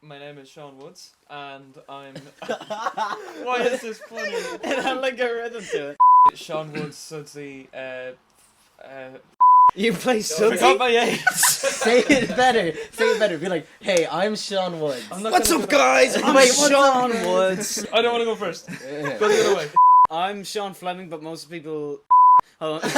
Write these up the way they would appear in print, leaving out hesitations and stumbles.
My name is Sean Woods, and I'm. Why is this funny? It had like a rhythm to it. Sean Woods, Sudsy. You play Forgot Sudsy? my age. Say it better. Say it better. Be like, hey, I'm Sean Woods. I'm not What's gonna up, do that. guys? I'm Wait, what's Sean up? Woods. I don't want to go first. Go Yeah. the other way. I'm Sean Fleming, but most people. Hold on.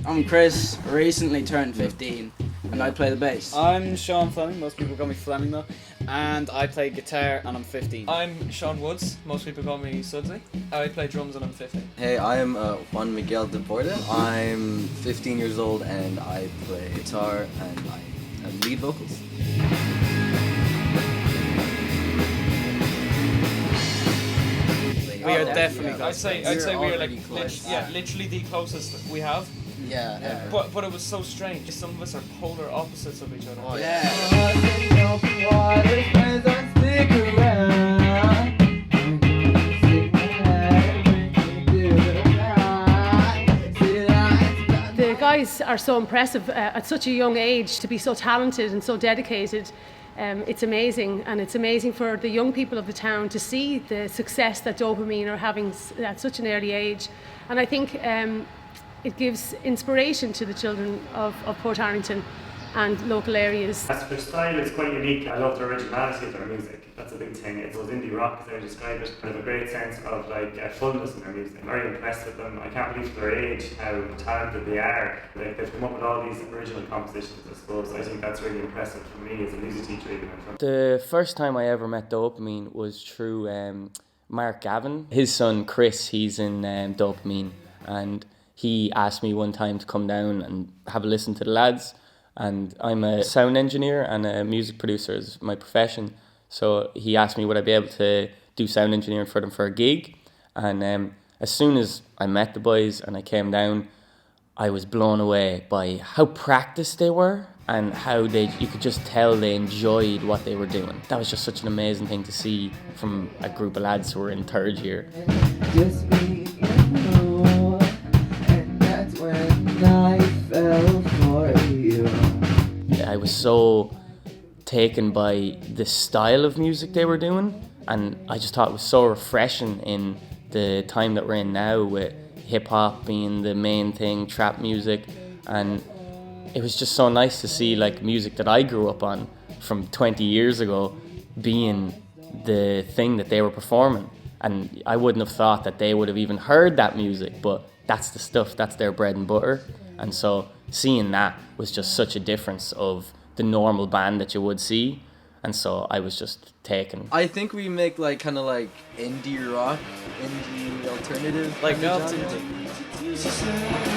I'm Chris, recently turned 15, and I play the bass. I'm Sean Fleming. Most people call me Fleming though, and I play guitar, and I'm 15. I'm Sean Woods. Most people call me Sudsy. I play drums and I'm 15. Hey, I'm Juan Miguel de Porta. I'm 15 years old and I play guitar and I lead vocals. We are definitely I'd say we are like close. literally the closest we have. Yeah, Yeah. But it was so strange. Some of us are polar opposites of each other. Oh, Yeah. The guys are so impressive at such a young age to be so talented and so dedicated. It's amazing, and it's amazing for the young people of the town to see the success that Dopamine are having at such an early age. And I think it gives inspiration to the children of Port Arlington and local areas. Their style is quite unique. I love the originality of their music. That's a big thing. It's those indie rock, as I describe it. They have a great sense of fullness in their music. I'm very impressed with them. I can't believe for their age how talented they are. They've come up with all these original compositions, I suppose. I think that's really impressive for me as a music teacher even. The first time I ever met Dopamine was through Mark Gavin. His son Chris, he's in Dopamine, and he asked me one time to come down and have a listen to the lads. And I'm a sound engineer and a music producer as my profession. So he asked me would I be able to do sound engineering for them for a gig. And as soon as I met the boys and I came down, I was blown away by how practiced they were and how you could just tell they enjoyed what they were doing. That was just such an amazing thing to see from a group of lads who were in third year. Just me and you, and that's when I fell for you. I was so taken by the style of music they were doing, and I just thought it was so refreshing in the time that we're in now, with hip-hop being the main thing, trap music, and it was just so nice to see like music that I grew up on from 20 years ago being the thing that they were performing. And I wouldn't have thought that they would have even heard that music, but that's the stuff, that's their bread and butter. And so seeing that was just such a difference of the normal band that you would see. And so I was just taken. I think we make like kind of like indie rock, indie alternative. Like kind of alternative. genre.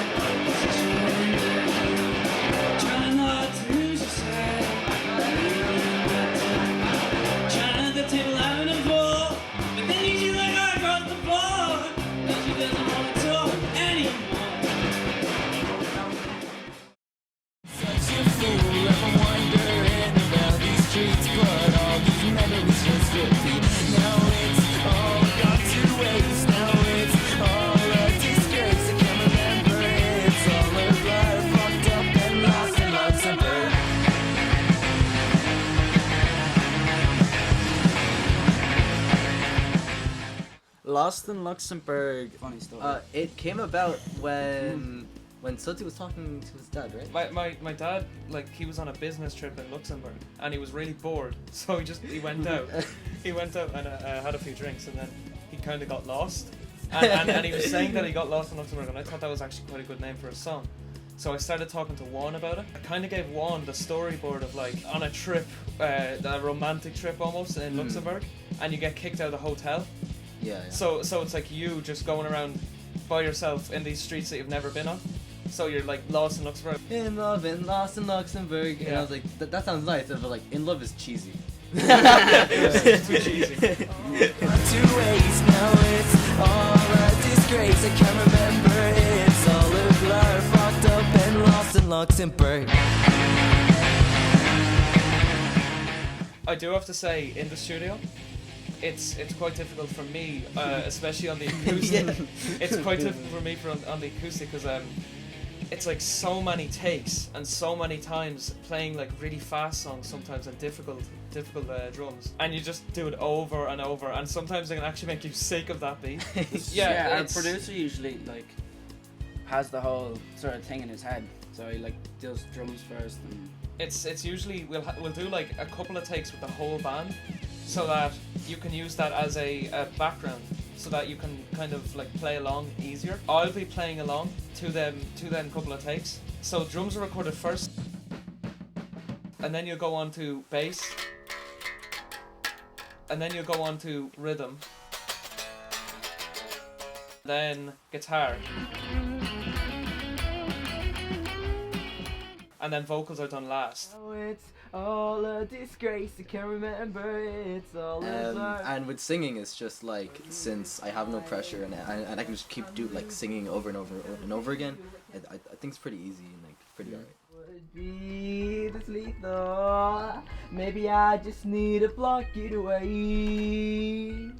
Lost in Luxembourg. Funny story. It came about when Sudsy was talking to his dad, right? My dad, like, he was on a business trip in Luxembourg and he was really bored, so he went out. He went out and had a few drinks, and then he kind of got lost. And he was saying that he got lost in Luxembourg, and I thought that was actually quite a good name for a song. So I started talking to Juan about it. I kind of gave Juan the storyboard of like on a trip, a romantic trip almost in Luxembourg, and you get kicked out of the hotel. Yeah. So it's like you just going around by yourself in these streets that you've never been on. So you're like lost in Luxembourg. In love and lost in Luxembourg. And Yeah. I was like, that sounds nice. But like, in love is cheesy. It's too cheesy. Two ways, now it's all a disgrace. I can't remember, it's all a blur. Fucked up and lost in Luxembourg. I do have to say, in the studio, it's quite difficult for me, especially on the acoustic. It's quite difficult for me on the acoustic because it's like so many takes and so many times playing like really fast songs sometimes and difficult drums, and you just do it over and over, and sometimes it can actually make you sick of that beat. Yeah, our it's- producer usually like has the whole sort of thing in his head, so he like does drums first and It's usually we'll do like a couple of takes with the whole band, so that you can use that as a background, so that you can kind of like play along easier. I'll be playing along to them couple of takes. So drums are recorded first, and then you'll go on to bass, and then you'll go on to rhythm, then guitar, and then vocals are done last. Oh, it's all a disgrace. I can't remember. It's all a blur. And with singing, it's just like, since I have no pressure and I can just keep singing over and over again, I think it's pretty easy and like pretty alright. Would be this lethal. Maybe I just need to block it away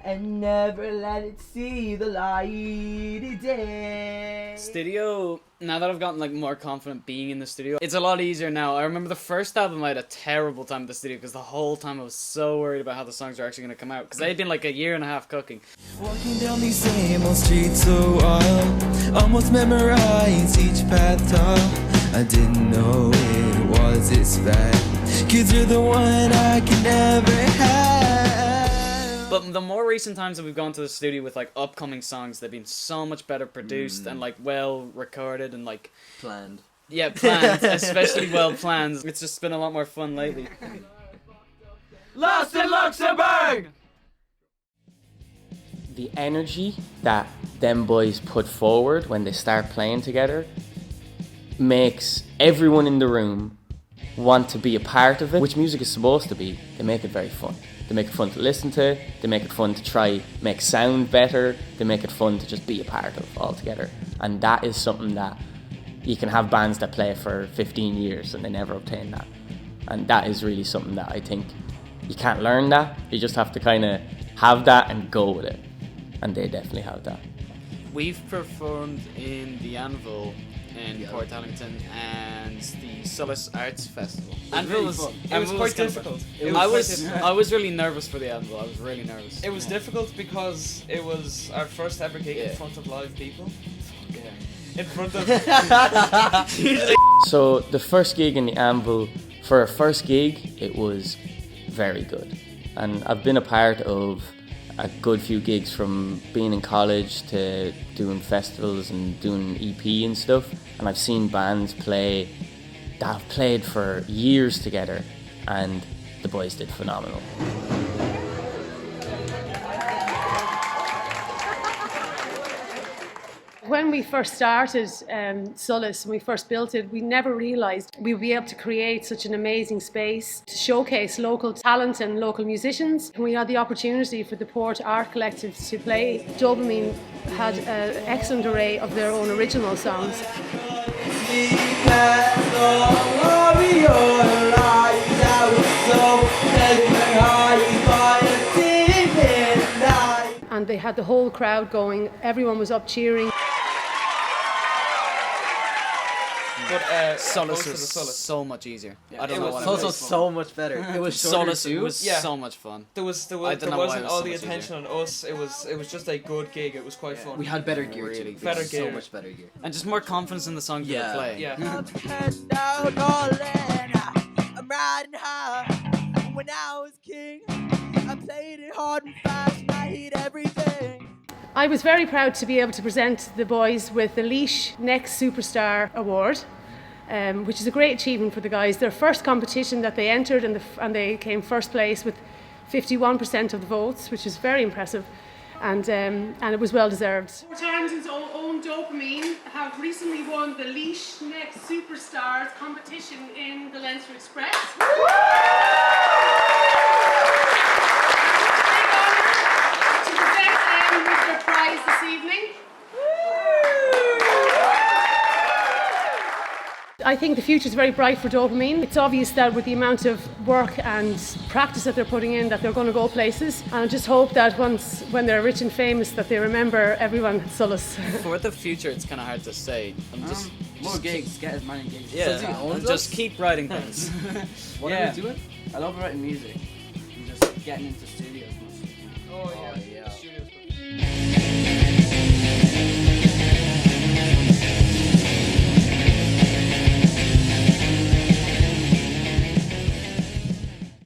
and never let it see the light of day. Studio, now that I've gotten like more confident being in the studio, it's a lot easier now. I remember the first album I had a terrible time at the studio because the whole time I was so worried about how the songs were actually going to come out, because they'd been like a year and a half cooking. Walking down these same old streets so I'll almost memorize each path top. I didn't know it was this bad, 'cause you're the one I can never have. But the more recent times that we've gone to the studio with like upcoming songs, they've been so much better produced and like well recorded and like Planned. yeah, planned, especially well planned. It's just been a lot more fun lately. Lost in Luxembourg! The energy that them boys put forward when they start playing together makes everyone in the room want to be a part of it, which music is supposed to be. They make it very fun. They make it fun to listen to, they make it fun to try make sound better, they make it fun to just be a part of altogether. And that is something that you can have bands that play for 15 years and they never obtain that. And that is really something that I think you can't learn that, you just have to kind of have that and go with it. And they definitely have that. We've performed in the Anvil in Port Tallington and the Solace Arts Festival. Anvil was It was quite difficult. I was really nervous for the Anvil. I was really nervous. It was difficult because it was our first ever gig in front of live people. In front of So the first gig in the Anvil, for a first gig, it was very good. And I've been a part of a good few gigs, from being in college to doing festivals and doing EP and stuff. And I've seen bands play that have played for years together, and the boys did phenomenal. When we first started Solace, when we first built it, we never realised we would be able to create such an amazing space to showcase local talent and local musicians. And we had the opportunity for the Port Art Collective to play. Dopamine had an excellent array of their own original songs. And they had the whole crowd going, everyone was up cheering. but Solace most of was the Solace. so much easier. I It don't know was what It's it also was. so much better. It was shorter Solace too. was Yeah. so much fun. There wasn't know why it all was so the much attention on us. It was just a good gig. It was quite fun. We had better gear Really too. better So gear. much better gear. And just more confidence in the songs we were Yeah. playing. Yeah. I'm riding high. When I was king, I played it hard and fast, and I hit everything. I was very proud to be able to present the boys with the Leash Next Superstar Award, which is a great achievement for the guys. Their first competition that they entered, and they came first place with 51% of the votes, which is very impressive, and it was well deserved. Tarleton's own Dopamine have recently won the Leash Next Superstars competition in the Leinster Express. To present them with their prize this evening. I think the future is very bright for Dopamine. It's obvious that with the amount of work and practice that they're putting in, that they're going to go places. And I just hope that when they're rich and famous, that they remember everyone at Sullus. For the future, it's kind of hard to say. I'm just More gigs, get as many gigs. yeah, and just keep writing things. What are we doing? I love writing music and just getting into studios. Oh yeah.